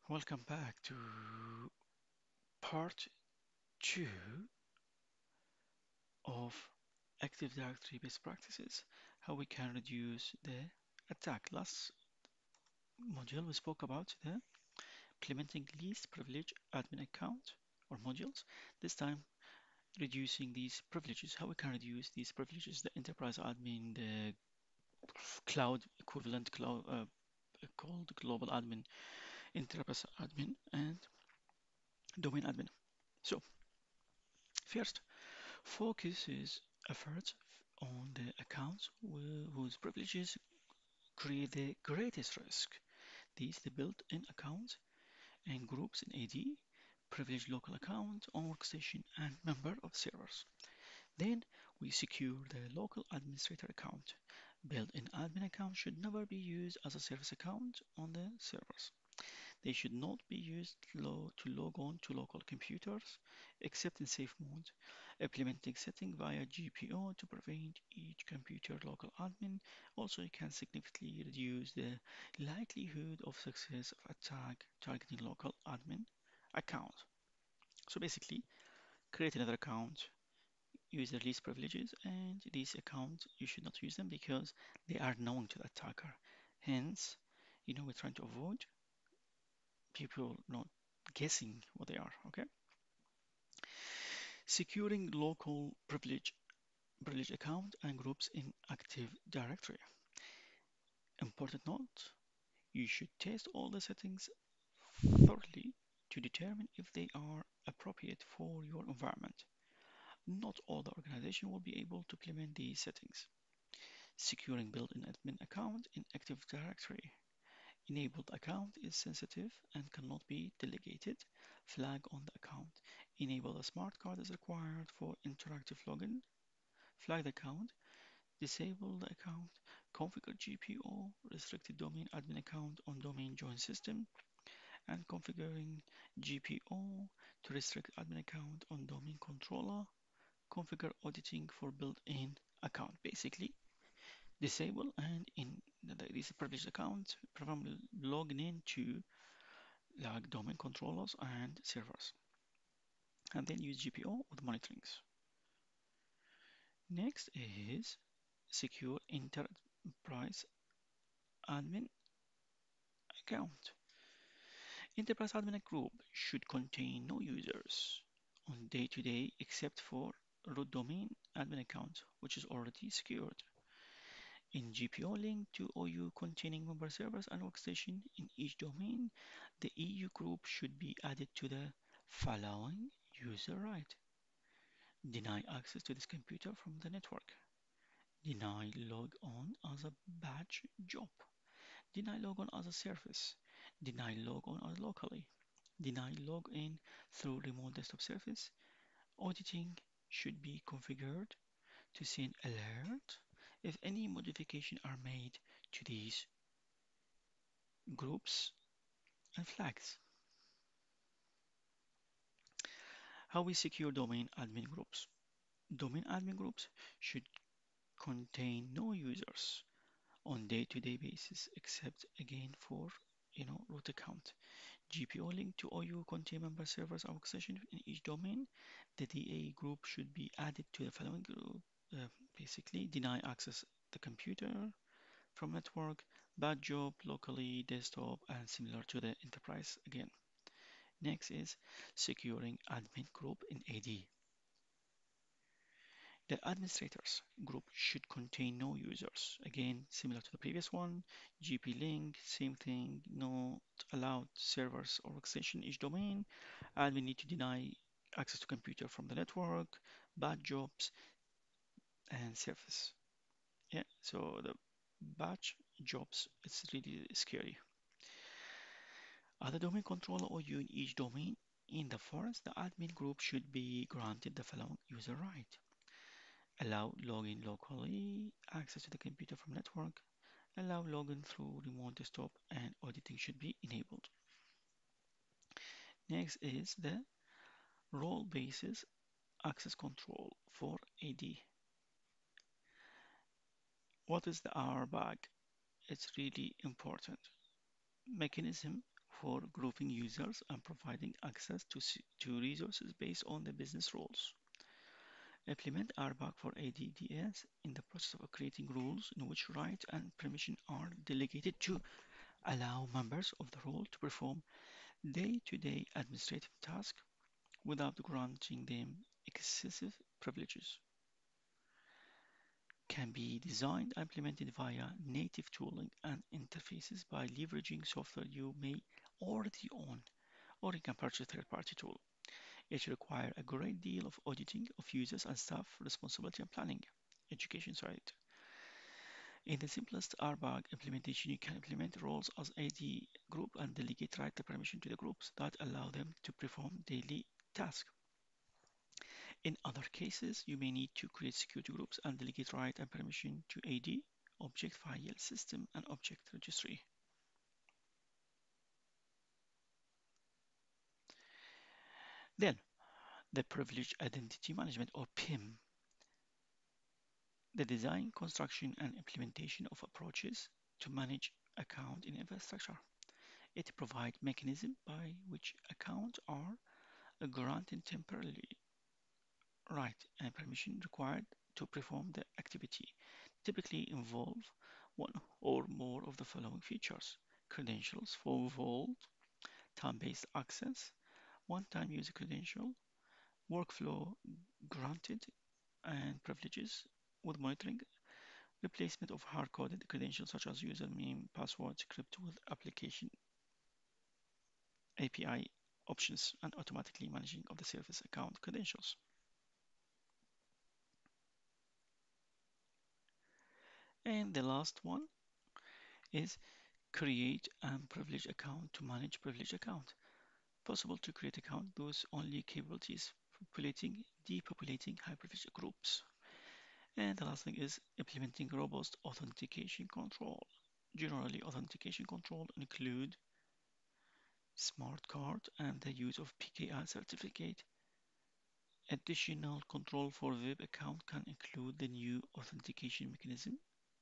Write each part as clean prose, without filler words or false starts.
Welcome back to part 2 of Active Directory best practices, how we can reduce the attack. Last module we spoke about the implementing least privilege admin account or modules. This time reducing these privileges, how we can reduce these privileges, the enterprise admin, the cloud equivalent cloud called global admin, enterprise admin, and domain admin. So first, focuses efforts on the accounts whose privileges create the greatest risk. These the built-in accounts and groups in AD, privileged local account on workstation, and member of servers. Then we secure the local administrator account. Built-in admin account should never be used as a service account on the servers. They should not be used to log on to local computers except in safe mode. Implementing setting via GPO to prevent each computer local admin also can significantly reduce the likelihood of success of attack targeting local admin account. So basically, create another account, use the least privileges, and these accounts you should not use them because they are known to the attacker. Hence, we're trying to avoid people not guessing what they are. Okay, securing local privilege account and groups in Active Directory. Important note, you should test all the settings thoroughly to determine if they are appropriate for your environment. Not all the organization will be able to implement these settings. Securing built-in admin account in Active Directory. Enabled account is sensitive and cannot be delegated. Flag on the account. Enable a smart card is required for interactive login. Flag the account. Disable the account. Configure GPO, restricted domain admin account on domain join system, and configuring GPO to restrict admin account on domain controller. Configure auditing for built-in account. Basically, disable and in this privileged account, perform logging in to like domain controllers and servers, and then use GPO with monitorings. Next is secure enterprise admin account. Enterprise admin group should contain no users on day-to-day except for root domain admin account, which is already secured. In GPO link to OU containing member servers and workstation in each domain, the EU group should be added to the following user right. Deny access to this computer from the network. Deny log on as a batch job. Deny log on as a service. Deny log on as locally. Deny log in through remote desktop service. Auditing should be configured to send alert if any modification are made to these groups and flags. How we secure domain admin groups. Domain admin groups should contain no users on day-to-day basis except again for root account. GPO link to OU contain member servers and workstation in each domain. The DA group should be added to the following group. Basically, deny access the computer from network, bad job locally, desktop, and similar to the enterprise again. Next is securing admin group in AD. The administrators group should contain no users. Again, similar to the previous one. GP link, same thing, not allowed servers or workstation each domain. Admin need to deny access to computer from the network, bad jobs, and service. Yeah, so the batch jobs, it's really scary. Other domain controller or you in each domain. In the forest, the admin group should be granted the following user right. Allow login locally, access to the computer from network, allow login through remote desktop, and auditing should be enabled. Next is the role-based access control for AD. What is the RBAC? It's really important. Mechanism for grouping users and providing access to resources based on the business roles. Implement RBAC for ADDS in the process of creating rules in which right and permission are delegated to allow members of the role to perform day-to-day administrative tasks without granting them excessive privileges. Can be designed and implemented via native tooling and interfaces by leveraging software you may already own, or you can purchase a third-party tool. It requires a great deal of auditing of users and staff responsibility and planning. Education side. In the simplest RBAC implementation, you can implement roles as AD group and delegate right to permission to the groups that allow them to perform daily tasks. In other cases, you may need to create security groups and delegate right and permission to AD, object file system, and object registry. Then, the Privileged Identity Management or PIM, the design, construction, and implementation of approaches to manage account in infrastructure. It provides mechanisms by which accounts are granted temporarily right and permission required to perform the activity, typically involve one or more of the following features: credentials for vault, time-based access, one-time user credential, workflow granted, and privileges with monitoring, replacement of hard-coded credentials such as username, password, script with application API options, and automatically managing of the service account credentials. And the last one is create and privilege account to manage privilege account. Possible to create account those only capabilities populating, depopulating high privilege groups. And the last thing is implementing robust authentication control. Generally, authentication control include smart card and the use of PKI certificate. Additional control for web account can include the new authentication mechanism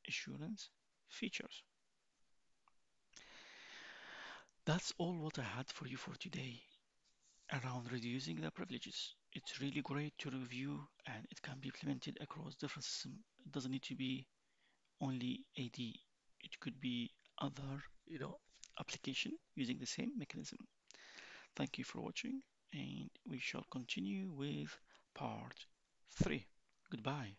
assurance features. That's all what I had for you for today around reducing the privileges. It's really great to review and it can be implemented across different systems. It doesn't need to be only AD. It could be other, application using the same mechanism. Thank you for watching and we shall continue with part 3. Goodbye.